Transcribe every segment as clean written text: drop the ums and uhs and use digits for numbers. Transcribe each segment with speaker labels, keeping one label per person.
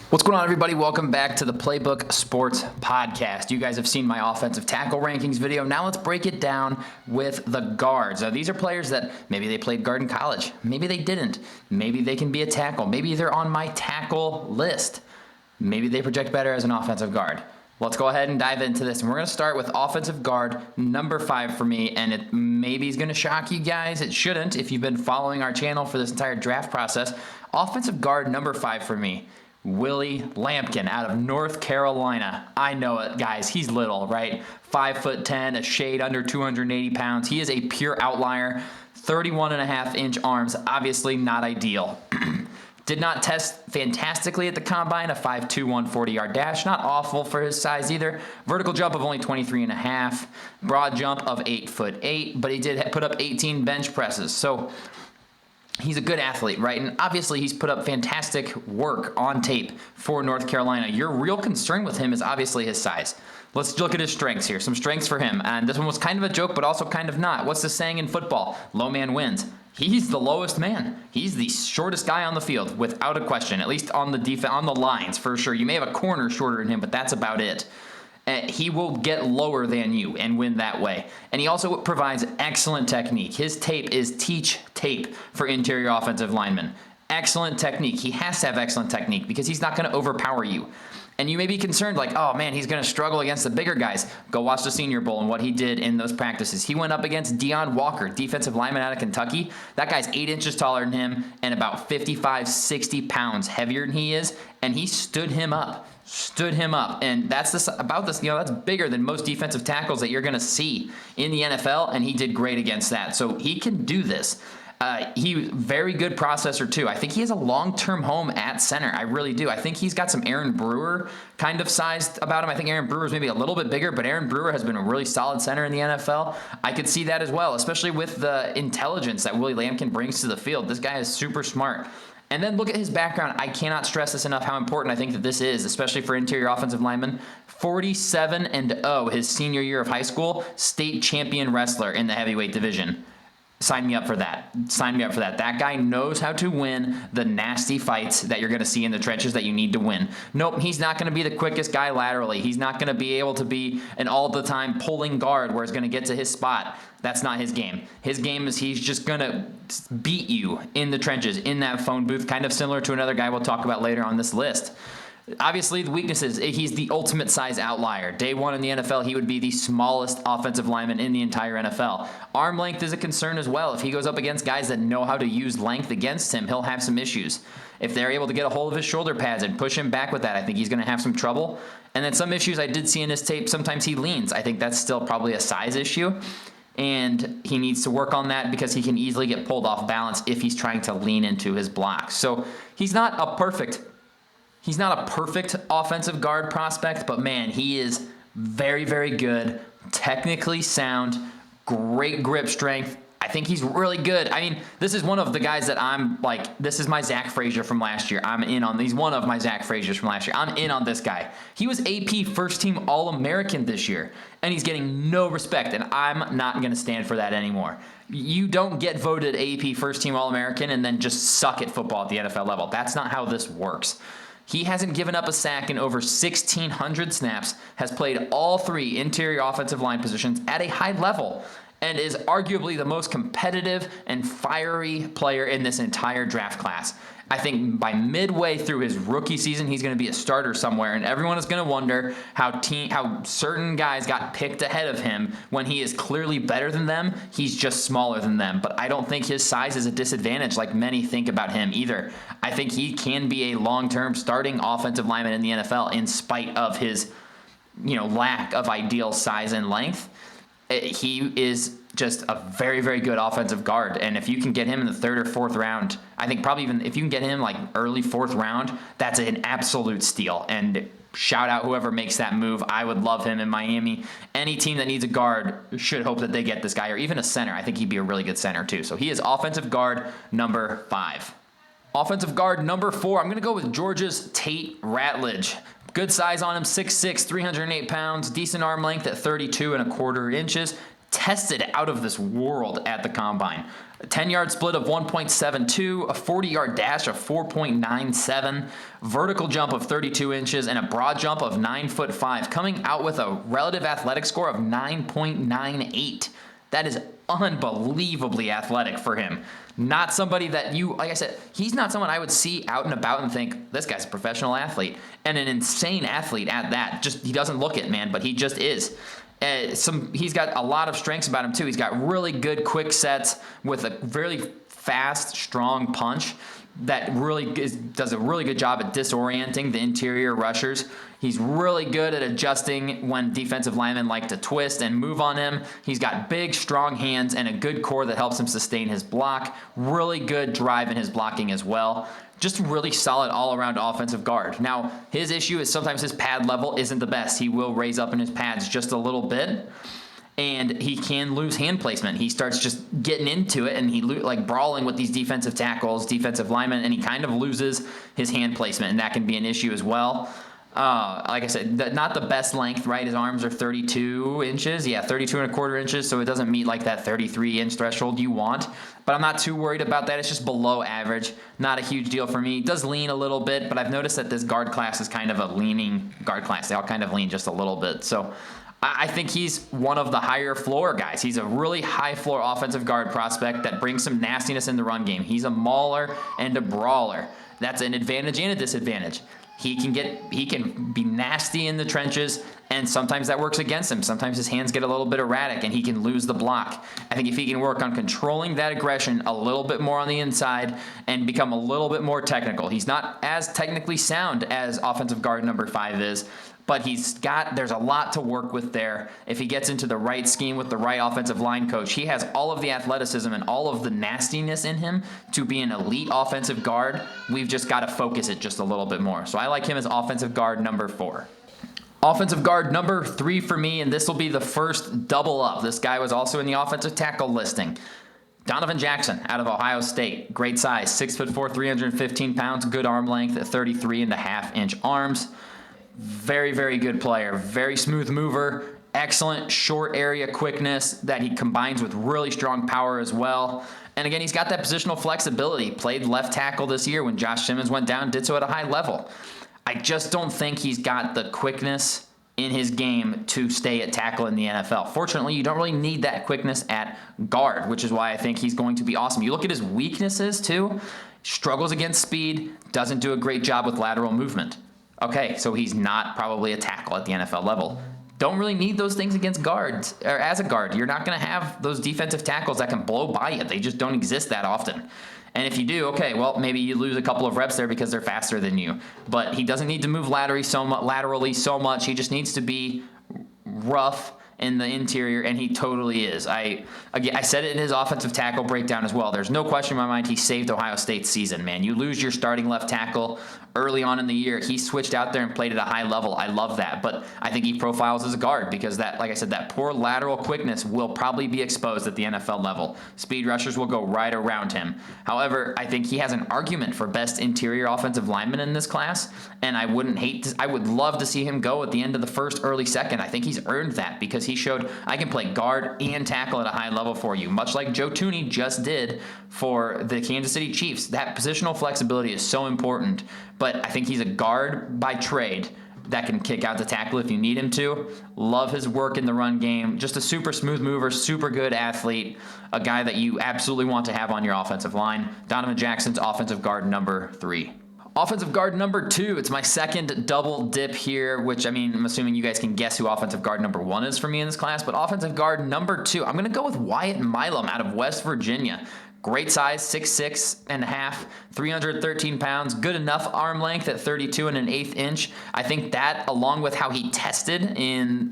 Speaker 1: What's going on, everybody? Welcome back to the Playbook Sports Podcast. You guys have seen my offensive tackle rankings video. Now let's break it down with the guards. Now, these are players that maybe they played guard in college. Maybe they didn't. Maybe they can be a tackle. Maybe they're on my tackle list. Maybe they project better as an offensive guard. Let's go ahead and dive into this. And we're going to start with offensive guard number 5 for me. And it maybe is going to shock you guys. It shouldn't if you've been following our channel for this entire draft process. Offensive guard number 5 for me. Willie Lampkin out of North Carolina. I know it, guys. He's little, right? 5'10", a shade under 280 pounds. He is a pure outlier. 31.5-inch arms. Obviously not ideal. Did not test fantastically at the combine. A 5'2", 140-yard dash. Not awful for his size either. Vertical jump of only 23.5. Broad jump of 8'8", but he did put up 18 bench presses. So he's a good athlete, right? And obviously he's put up fantastic work on tape for North Carolina. Your real concern with him is obviously his size. Let's look at his strengths here. Some strengths for him. And this one was kind of a joke, but also kind of not. What's the saying in football? Low man wins. He's the lowest man. He's the shortest guy on the field, without a question, at least on the defense, on the lines for sure. You may have a corner shorter than him, but that's about it. He will get lower than you and win that way. And he also provides excellent technique. His tape is teach tape for interior offensive linemen. Excellent technique. He has to have excellent technique because he's not going to overpower you. And you may be concerned like, oh man, he's going to struggle against the bigger guys. Go watch the Senior Bowl and what he did in those practices. He went up against Deion Walker, defensive lineman out of Kentucky. That guy's 8 inches taller than him and about 55, 60 pounds heavier than he is. And he stood him up. And that's that's bigger than most defensive tackles that you're going to see in the NFL, and he did great against that. So he can do this. He very good processor too. I think he has a long-term home at center. I really do. I think he's got some Aaron Brewer kind of sized about him. I think Aaron Brewer is maybe a little bit bigger, but Aaron Brewer has been a really solid center in the NFL. I could see that as well, especially with the intelligence that Willie Lampkin brings to the field. This guy is super smart. And then look at his background. I cannot stress this enough how important I think that this is, especially for interior offensive linemen. 47-0 his senior year of high school, state champion wrestler in the heavyweight division. Sign me up for that. That guy knows how to win the nasty fights that you're going to see in the trenches that you need to win. Nope, he's not going to be the quickest guy laterally. He's not going to be able to be an all-the-time pulling guard where he's going to get to his spot. That's not his game. His game is he's just going to beat you in the trenches, in that phone booth, kind of similar to another guy we'll talk about later on this list. Obviously, the weaknesses, he's the ultimate size outlier. Day one in the NFL, he would be the smallest offensive lineman in the entire NFL. Arm length is a concern as well. If he goes up against guys that know how to use length against him, he'll have some issues. If they're able to get a hold of his shoulder pads and push him back with that, I think he's going to have some trouble. And then some issues I did see in his tape, sometimes he leans. I think that's still probably a size issue. And he needs to work on that because he can easily get pulled off balance if he's trying to lean into his blocks. So he's not a perfect offensive guard prospect, but man, he is very, very good, technically sound, great grip strength. I think he's really good. I mean, this is one of the guys that I'm like, this is my Zach Frazier from last year. He's one of my Zach Fraziers from last year. I'm in on this guy. He was AP first team All-American this year, and he's getting no respect, and I'm not going to stand for that anymore. You don't get voted AP first team All-American and then just suck at football at the NFL level. That's not how this works. He hasn't given up a sack in over 1,600 snaps, has played all 3 interior offensive line positions at a high level, and is arguably the most competitive and fiery player in this entire draft class. I think by midway through his rookie season, he's going to be a starter somewhere, and everyone is going to wonder how certain guys got picked ahead of him when he is clearly better than them. He's just smaller than them, but I don't think his size is a disadvantage like many think about him either. I think he can be a long-term starting offensive lineman in the NFL in spite of his, lack of ideal size and length. He is just a very, very good offensive guard. And if you can get him in the 3rd or 4th round, I think probably even if you can get him like early 4th round, that's an absolute steal. And shout out whoever makes that move. I would love him in Miami. Any team that needs a guard should hope that they get this guy, or even a center. I think he'd be a really good center too. So he is offensive guard number 5. Offensive guard number 4, I'm going to go with Georgia's Tate Ratledge. Good size on him, 6'6", 308 pounds, decent arm length at 32 1/4 inches. tested out of this world at the combine. A 10-yard split of 1.72, a 40-yard dash of 4.97, vertical jump of 32 inches, and a broad jump of 9'5", coming out with a relative athletic score of 9.98. That is unbelievably athletic for him. Not somebody that like I said, he's not someone I would see out and about and think, this guy's a professional athlete, and an insane athlete at that. Just, he doesn't look it, man, but he just is. He's got a lot of strengths about him too. He's got really good quick sets with a very fast, strong punch that really does a really good job at disorienting the interior rushers. He's really good at adjusting when defensive linemen like to twist and move on him. He's got big, strong hands and a good core that helps him sustain his block. Really good drive in his blocking as well. Just really solid all-around offensive guard. Now, his issue is sometimes his pad level isn't the best. He will raise up in his pads just a little bit, and he can lose hand placement. He starts just getting into it, and he like brawling with these defensive tackles, defensive linemen, and he kind of loses his hand placement, and that can be an issue as well. Like I said, not the best length, right? His arms are 32 inches. Yeah, 32.25 inches, so it doesn't meet like that 33-inch threshold you want. But I'm not too worried about that. It's just below average. Not a huge deal for me. It does lean a little bit, but I've noticed that this guard class is kind of a leaning guard class. They all kind of lean just a little bit. So I think he's one of the higher floor guys. He's a really high floor offensive guard prospect that brings some nastiness in the run game. He's a mauler and a brawler. That's an advantage and a disadvantage. He can be nasty in the trenches, and sometimes that works against him. Sometimes his hands get a little bit erratic, and he can lose the block. I think if he can work on controlling that aggression a little bit more on the inside and become a little bit more technical. He's not as technically sound as offensive guard number 5 is, but there's a lot to work with there. If he gets into the right scheme with the right offensive line coach, he has all of the athleticism and all of the nastiness in him to be an elite offensive guard. We've just got to focus it just a little bit more. So I like him as offensive guard number 4. Offensive guard number 3 for me, and this will be the first double up. This guy was also in the offensive tackle listing. Donovan Jackson out of Ohio State. Great size, 6'4", 315 pounds, good arm length at 33.5-inch arms. Very, very good player. Very smooth mover. Excellent short area quickness that he combines with really strong power as well. And again, he's got that positional flexibility. Played left tackle this year when Josh Simmons went down, did so at a high level. I just don't think he's got the quickness in his game to stay at tackle in the NFL. Fortunately, you don't really need that quickness at guard, which is why I think he's going to be awesome. You look at his weaknesses too. Struggles against speed, doesn't do a great job with lateral movement. Okay, so he's not probably a tackle at the NFL level. Don't really need those things against guards, or as a guard. You're not going to have those defensive tackles that can blow by you. They just don't exist that often. And if you do, okay, well, maybe you lose a couple of reps there because they're faster than you. But he doesn't need to move laterally so much. He just needs to be rough in the interior, and he totally is. I said it in his offensive tackle breakdown as well. There's no question in my mind he saved Ohio State's season, man. You lose your starting left tackle early on in the year. He switched out there and played at a high level. I love that. But I think he profiles as a guard because that, like I said, that poor lateral quickness will probably be exposed at the NFL level. Speed rushers will go right around him. However, I think he has an argument for best interior offensive lineman in this class, and I would love to see him go at the end of the first, early second. I think he's earned that because he showed I can play guard and tackle at a high level for you, much like Joe Thuney just did for the Kansas City Chiefs. That positional flexibility is so important, but I think he's a guard by trade that can kick out the tackle if you need him to. Love his work in the run game. Just a super smooth mover, super good athlete, a guy that you absolutely want to have on your offensive line. Donovan Jackson's offensive guard number 3. Offensive guard number 2, it's my second double dip here, which, I mean, I'm assuming you guys can guess who offensive guard number 1 is for me in this class, but offensive guard number 2, I'm going to go with Wyatt Milam out of West Virginia. Great size, 6'6.5", 313 pounds, good enough arm length at 32.1 inch. I think that, along with how he tested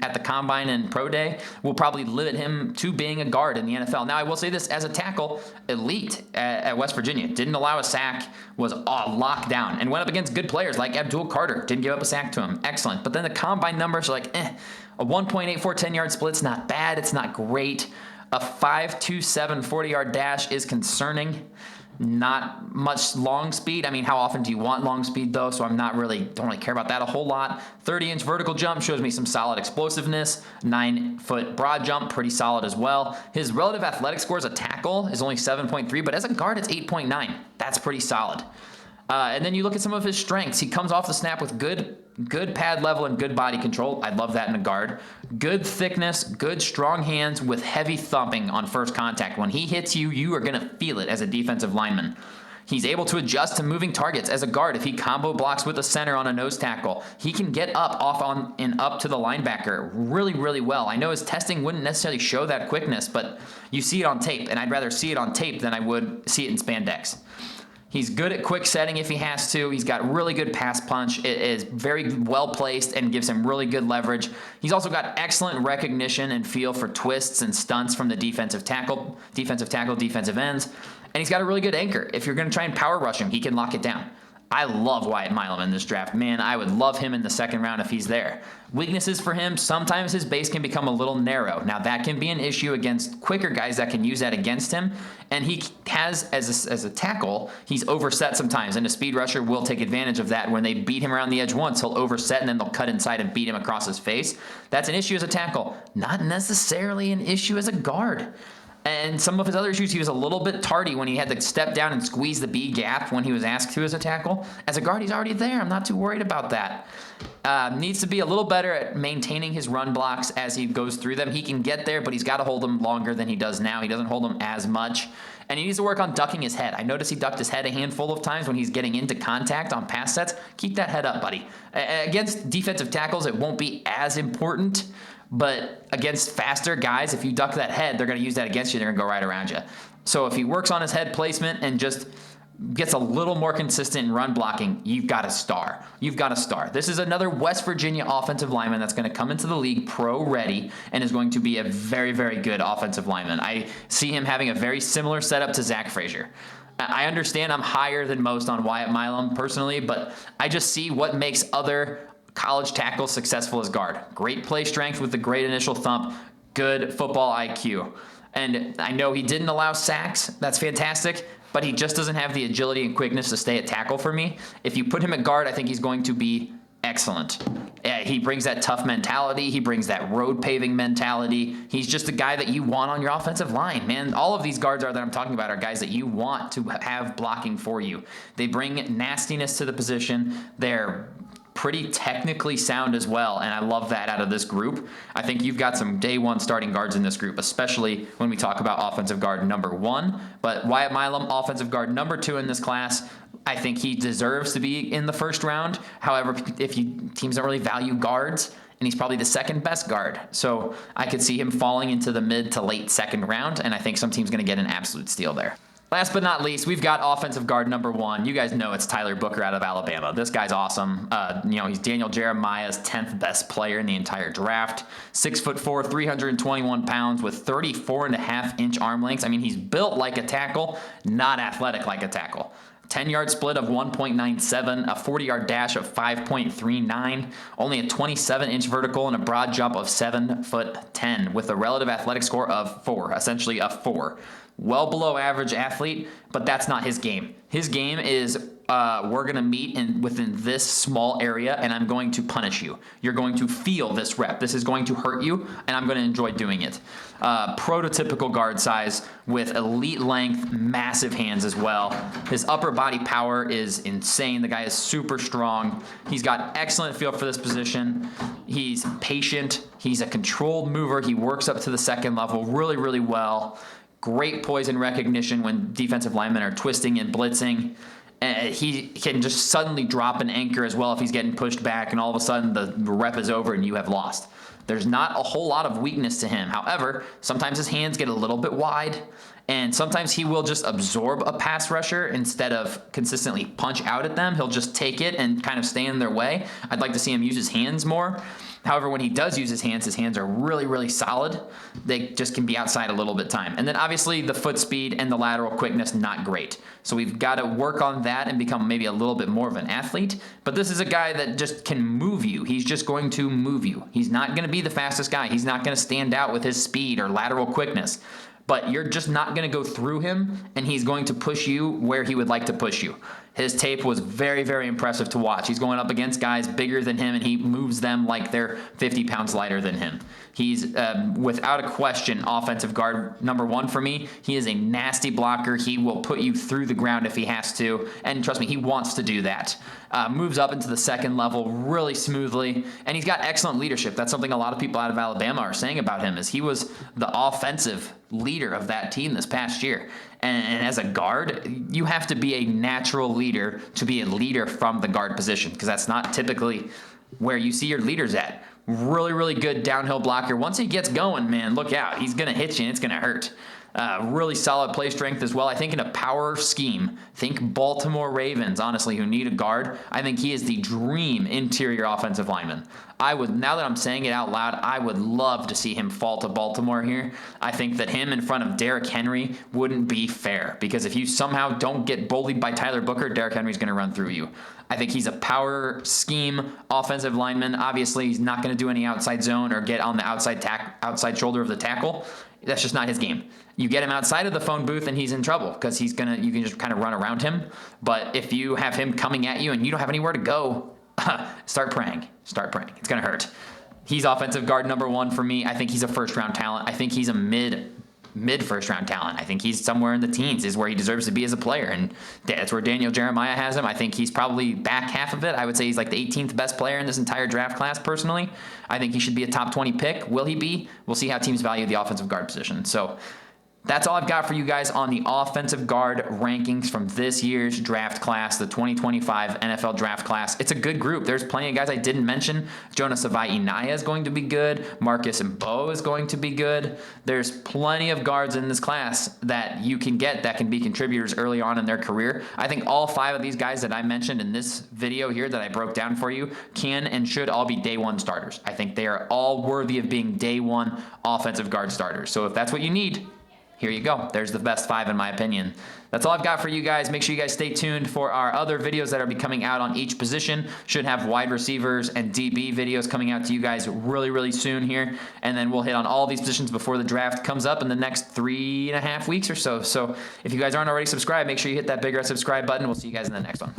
Speaker 1: at the Combine and Pro Day, will probably limit him to being a guard in the NFL. Now, I will say this, as a tackle, elite at West Virginia. Didn't allow a sack, was locked down, and went up against good players like Abdul Carter. Didn't give up a sack to him. Excellent. But then the Combine numbers are like, a 1.84 10-yard split's not bad. It's not great. A 5.27 40-yard dash is concerning. Not much long speed. I mean, how often do you want long speed though? So don't really care about that a whole lot. 30-inch vertical jump shows me some solid explosiveness. 9-foot broad jump, pretty solid as well. His relative athletic score as a tackle is only 7.3, but as a guard, it's 8.9. That's pretty solid. And then you look at some of his strengths. He comes off the snap with good pad level and good body control. I love that in a guard. Good thickness, good strong hands with heavy thumping on first contact. When he hits you, you are going to feel it as a defensive lineman. He's able to adjust to moving targets as a guard. If he combo blocks with a center on a nose tackle, he can get up to the linebacker really, really well. I know his testing wouldn't necessarily show that quickness, but you see it on tape, and I'd rather see it on tape than I would see it in spandex. He's good at quick setting if he has to. He's got really good pass punch. It is very well placed and gives him really good leverage. He's also got excellent recognition and feel for twists and stunts from the defensive ends. And he's got a really good anchor. If you're going to try and power rush him, he can lock it down. I love Wyatt Milum in this draft. Man, I would love him in the second round if he's there. Weaknesses for him, sometimes his base can become a little narrow. Now, that can be an issue against quicker guys that can use that against him. And he has, as a tackle, he's overset sometimes. And a speed rusher will take advantage of that. When they beat him around the edge once, he'll overset and then they'll cut inside and beat him across his face. That's an issue as a tackle. Not necessarily an issue as a guard. And some of his other issues, he was a little bit tardy when he had to step down and squeeze the B gap when he was asked to as a tackle. As a guard, he's already there. I'm not too worried about that. Needs to be a little better at maintaining his run blocks as he goes through them. He can get there, but he's got to hold them longer than he does now. He doesn't hold them as much. And he needs to work on ducking his head. I noticed he ducked his head a handful of times when he's getting into contact on pass sets. Keep that head up, buddy. Against defensive tackles, it won't be as important. But against faster guys, if you duck that head, they're going to use that against you. They're going to go right around you. So if he works on his head placement and just gets a little more consistent in run blocking, you've got a star. You've got a star. This is another West Virginia offensive lineman that's going to come into the league pro ready and is going to be a very, very good offensive lineman. I see him having a very similar setup to Zach Frazier. I understand I'm higher than most on Wyatt Milum personally, but I just see what makes other college tackles successful as guard. Great play strength with a great initial thump, good football IQ. And I know he didn't allow sacks. That's fantastic. But he just doesn't have the agility and quickness to stay at tackle for me. If you put him at guard, I think he's going to be excellent. He brings that tough mentality. He brings that road paving mentality. He's just a guy that you want on your offensive line, man. All of these guards that I'm talking about are guys that you want to have blocking for you. They bring nastiness to the position. They're pretty technically sound as well, and I love that out of this group. I think you've got some day one starting guards in this group, especially when we talk about offensive guard number 1. But Wyatt Milum, offensive guard number 2 in this class. I think he deserves to be in the first round. However, teams don't really value guards, and he's probably the second best guard. So I could see him falling into the mid to late second round, and I think some team's going to get an absolute steal there. Last but not least, we've got offensive guard number 1. You guys know it's Tyler Booker out of Alabama. This guy's awesome. He's Daniel Jeremiah's 10th best player in the entire draft. 6'4", 321 pounds with 34.5-inch arm lengths. I mean, he's built like a tackle, not athletic like a tackle. 10-yard split of 1.97, a 40-yard dash of 5.39, only a 27-inch vertical, and a broad jump of 7'10", with a relative athletic score of 4, essentially a 4. Well below average athlete, but that's not his game. His game is we're going to meet within this small area, and I'm going to punish you. You're going to feel this rep. This is going to hurt you, and I'm going to enjoy doing it. Prototypical guard size with elite length, massive hands as well. His upper body power is insane. The guy is super strong. He's got excellent feel for this position. He's patient. He's a controlled mover. He works up to the second level really, really well. Great poise and recognition when defensive linemen are twisting and blitzing. He can just suddenly drop an anchor as well if he's getting pushed back, and all of a sudden the rep is over and you have lost. There's not a whole lot of weakness to him. However, sometimes his hands get a little bit wide, and sometimes he will just absorb a pass rusher instead of consistently punch out at them. He'll just take it and kind of stay in their way. I'd like to see him use his hands more. However, when he does use his hands are really, really solid. They just can be outside a little bit time. And then obviously the foot speed and the lateral quickness, not great. So we've got to work on that and become maybe a little bit more of an athlete. But this is a guy that just can move you. He's just going to move you. He's not going to be the fastest guy. He's not going to stand out with his speed or lateral quickness. but you're just not going to go through him, and he's going to push you where he would like to push you. His tape was very, very impressive to watch. He's going up against guys bigger than him, and he moves them like they're 50 pounds lighter than him. He's, without a question, offensive guard number one for me. He is a nasty blocker. He will put you through the ground if he has to, and trust me, he wants to do that. Moves up into the second level really smoothly, and he's got excellent leadership. That's something a lot of people out of Alabama are saying about him, is he was the offensive leader of that team this past year. And as a guard, you have to be a natural leader to be a leader from the guard position, because that's not typically where you see your leaders at. Really, really good downhill blocker. Once he gets going, man, look out. He's going to hit you, and it's going to hurt. Really solid play strength as well. I think in a power scheme, think Baltimore Ravens, honestly, who need a guard. I think he is the dream interior offensive lineman. Now that I'm saying it out loud, I would love to see him fall to Baltimore here. I think that him in front of Derrick Henry wouldn't be fair, because if you somehow don't get bullied by Tyler Booker, Derrick Henry's going to run through you. I think he's a power scheme offensive lineman. Obviously, he's not going to do any outside zone or get on the outside shoulder of the tackle. That's just not his game. You get him outside of the phone booth and he's in trouble, because you can just kind of run around him. But if you have him coming at you and you don't have anywhere to go, start praying. Start praying. It's going to hurt. He's offensive guard number one for me. I think he's a first-round talent. I think he's a mid first-round talent. I think he's somewhere in the teens is where he deserves to be as a player, and that's where Daniel Jeremiah has him. I think he's probably back half of it. I would say he's like the 18th best player in this entire draft class, personally. I think he should be a top 20 pick. Will he be? We'll see how teams value the offensive guard position. So that's all I've got for you guys on the offensive guard rankings from this year's draft class, the 2025 NFL draft class. It's a good group. There's plenty of guys I didn't mention. Jonas Savai-Inaya is going to be good. Marcus Mbow is going to be good. There's plenty of guards in this class that you can get that can be contributors early on in their career. I think all five of these guys that I mentioned in this video here that I broke down for you can and should all be day one starters. I think they are all worthy of being day one offensive guard starters. So if that's what you need, here you go. There's the best five in my opinion. That's all I've got for you guys. Make sure you guys stay tuned for our other videos that are coming out on each position. Should have wide receivers and DB videos coming out to you guys really, really soon here. And then we'll hit on all these positions before the draft comes up in the next 3.5 weeks or so. So if you guys aren't already subscribed, make sure you hit that big red subscribe button. We'll see you guys in the next one.